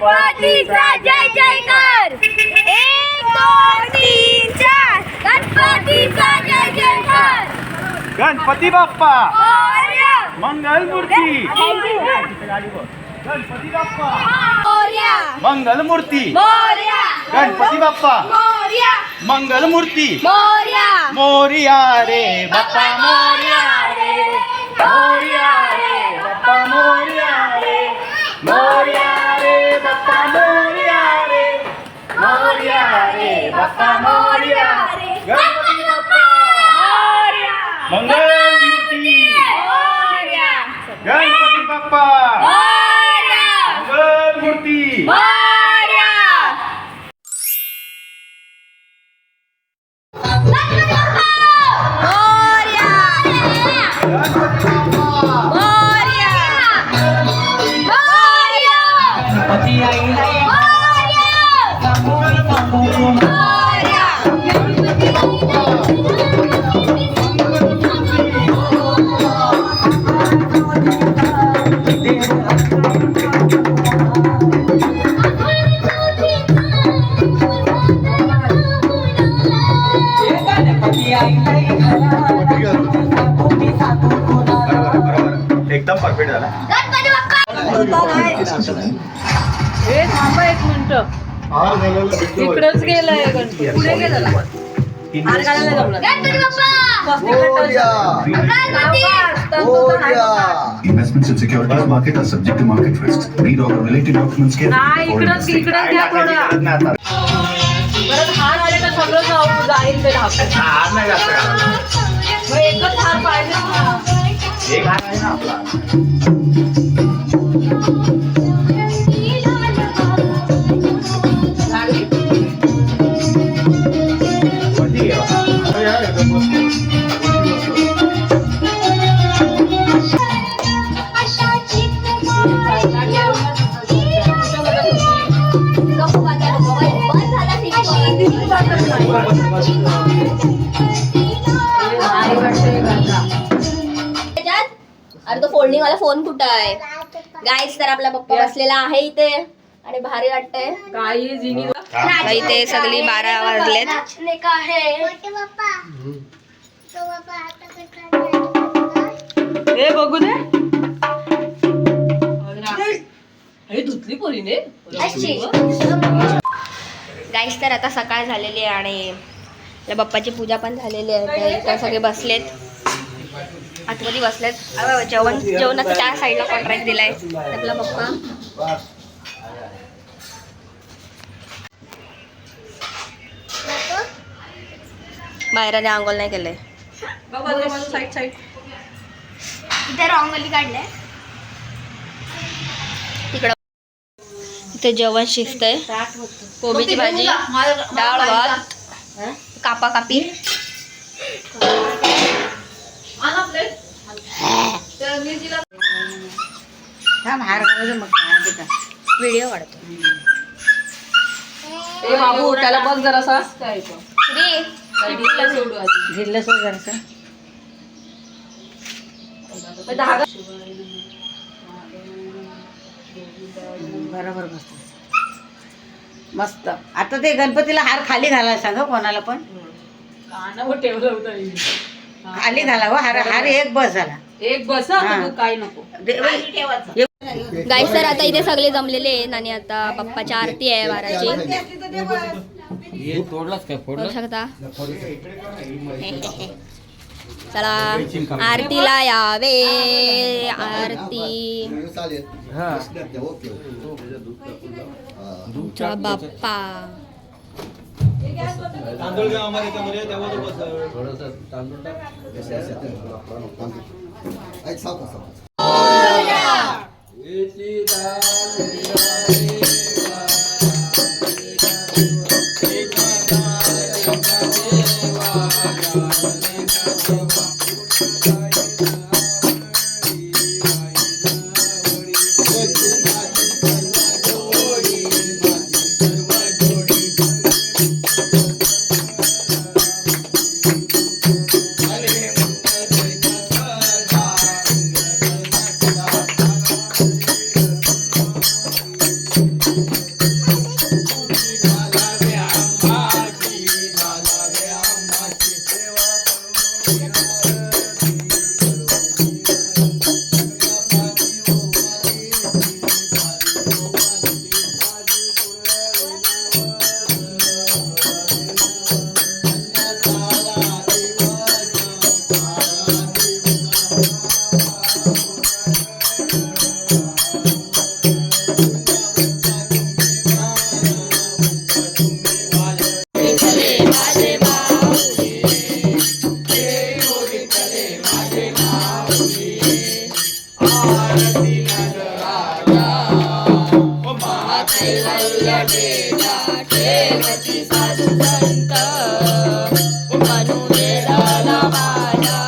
गणपतीचा जय जयकार. 1 2 3 4 गणपतीचा जय जयकार. गणपती बाप्पा मोरया. मंगल मूर्ती. गणपती बाप्पा मोरया. मंगल मूर्ती. मोरया. गणपती बाप्पा मोरया. मंगल मूर्ती. मोरया. मोरया रे बाप्पा मोरया रे. मोरया रे बाप्पा मोरया रे. मोरया रे बाप्पा मोरया रे. मोरया रे बाप्पा मोरया रे. गणपती बाप्पा मोरया. मंगल मूर्ती. मोरया. गणपती बाप्पा मोरया. मंगल मूर्ती. मोरया. गणपती बाप्पा मोरया. गणपती बाप्पा मोरया. मोरया. गणपती आईला मोरया. मोरया. गणपती आईला एकदम परफेक्ट झाला. गणपती बाप्पा. हे थांबा एक मिनिट. इकडंच गेलाय गणपती. पुढे गेला हार घालायला जमला. Ganpati Bappa. Ganpati. Investments and securities market are subject to market risks. Read all the related documents नाही carefully. इकडंच इकडंच घ्या थोडं. परत हार आले तर सगळं जाईल ते ढाकून. हार नाही जास्त घालायला. मग एकच हार पाहिजे ना. एक हार आहे ना आपला. कोणती घ्यावा? अरे तो फोल्डिंग वाला फोन कुठं आहे गाईस. तर आपला पप्पा बसलेला आहे इथे आणि भारी वाटतंय. काही जिनी इथे सगळी 12 वाजलेत. हे बघू दे. हे धुतली पोरीने. गाईस तर आता सकाळ झालेली आहे आणि आपल्या बाप्पाची पूजा पण झालेली आहे. तर इथे सगळे बसलेत आतमध्ये बसलेत. जेवणाचा त्या साईडला कॉन्ट्रॅक्ट दिलाय आपला पप्पा. बाहेरने आंघोळ नाही केलंय. Side side. इथे रांगोली काढले. तिकडं इथे जेवण शिजतंय. कोबीची भाजी, डाळ, भात, कापा कापी. व्हिडिओ काढतो. ए बाबू त्याला बघ जरासा. सोडू आधी. जिल्हा जरासा धागा. बरोबर बसतो. मस्त. आता ते गणपतीला हार खाली घालायला सांग कोणाला पण. कानावर ठेवलं होतं. खाली घाला हो हार. हार एक बस झाला. एक बस काय नको. गाईस तर आता इथे सगळे जमलेले आहेत आणि आता पप्पाची आरती आहे 12ची. बघू शकता. चला आरतीला यावे. आरती तुमचा बाप्पा. ठेवती साधू संत मनुवेदाला माझ्या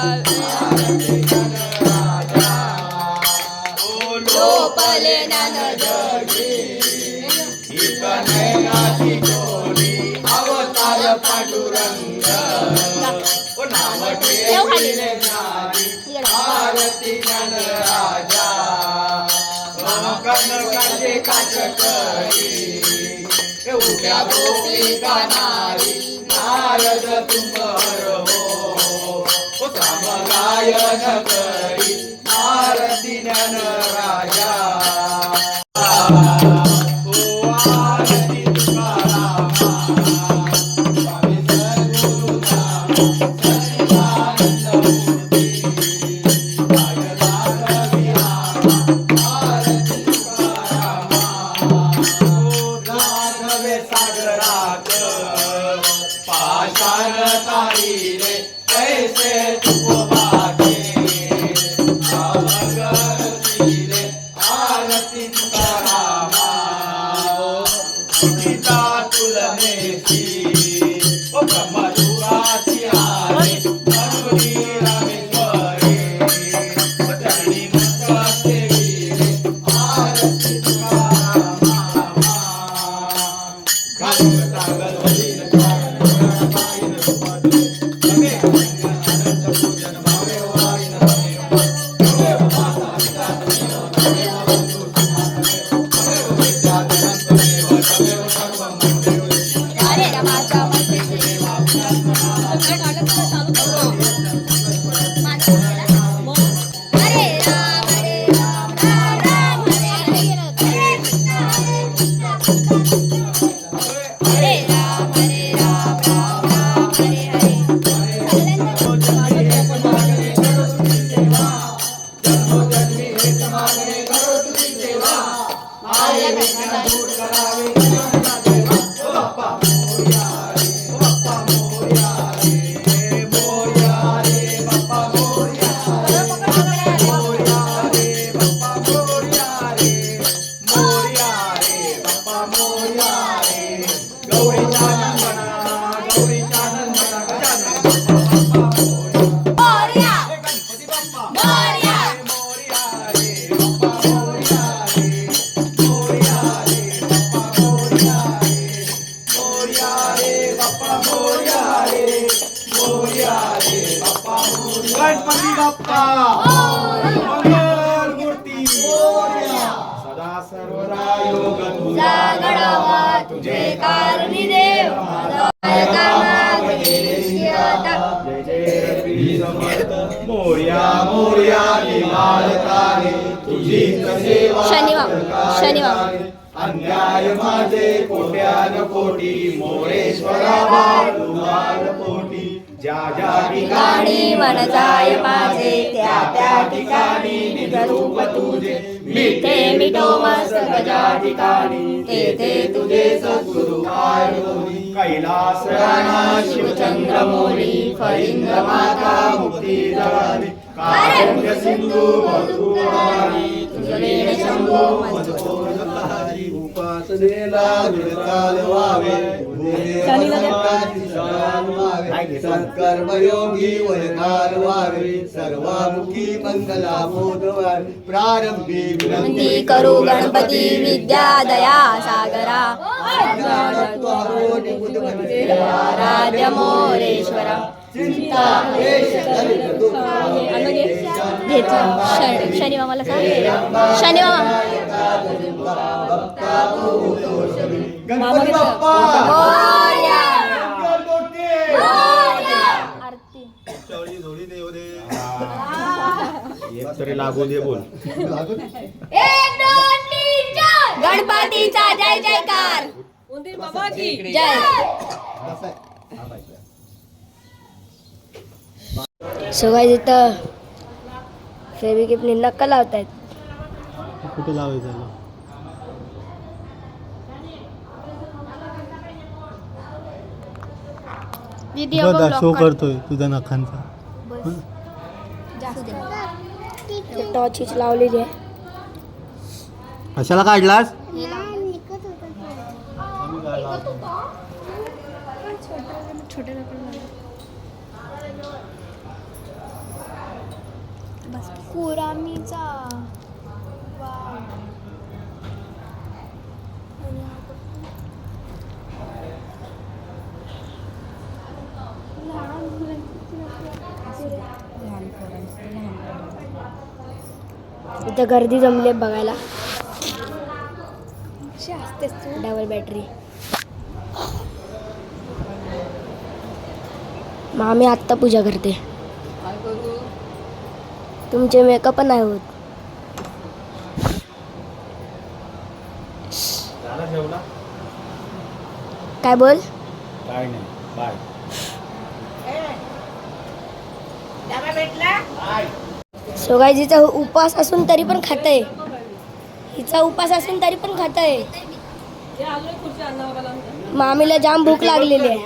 लोपले ज्ञान जगी ठेव खाली. गणपती बाप्पा मंगल मूर्ती सदा सर्वदा योग तुझा गणावा तुझे कारणी देव जय जय श्री समर्थ मोर्या मोर्या निवारतारे तुझी सेवा शनिवार अन्याय माझे कोट्यान कोटी मोरेश्वरा तुमार पोटी ज्या ज्या ठिकाणी मन जाय माझे त्या त्या ठिकाणी निधरूप तुझे मिटे मिटो मस्तक ज्या ठिकाणी ते ते तुझे सद्गुरु पार्वती कैलास राणा शिवचंद्र मोरी फळींद्र माता मुक्ती दारी कारुण्य सिंधू मधुवारी तुझे शंभो मधुरी उपासनेला विरताल व्हावे सत्कर्मयोगी वरदान व्हावे सर्वामुखी मंगला बोधवावे प्रारंभी विनंती करू गणपती विद्या दया सागरा आराध्य मोरेश्वरा शनी मामाला शनी गणपती बाप्पा एक तरी लागू दे बोल गणपतीचा जय जयकार जय सगळं इथं फेविकिपने नक्का लावतायत. कुठे लावायचं दीदी शो करतोय तुझ्या नखांचा टॉर्च लावलेली आहे. कशाला काढलास कुरामीचा इथं गर्दी जमली बघायला. Double battery. मग आम्ही आत्ता पूजा करते. काय करू? तुमचे मेकअप नाही होत. काय बोल? काय नाही बाय. सो गाईज हिचा उपवास असून तरी पण खाताय. हिचा उपवास असून तरी पण खाताय. ते आलोय खुर्ची अण्णाबाबाला. मामीला जाम भूक लागलेली आहे.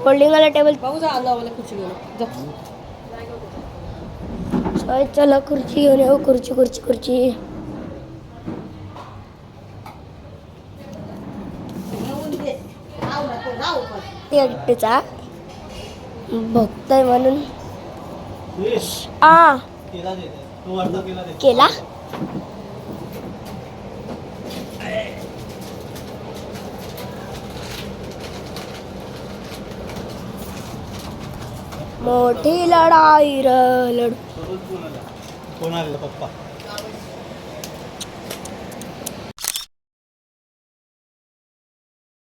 फोल्डिंगवाला टेबल. भाऊ जा अण्णाबाबाला खुर्ची घेऊन जा. चला खुर्ची घेऊन येऊ. खुर्ची खुर्ची खुर्ची. ते एकटेचा भक्तय म्हणून केला. मोठी लढाई लढू. कोण आलेलं पप्पा?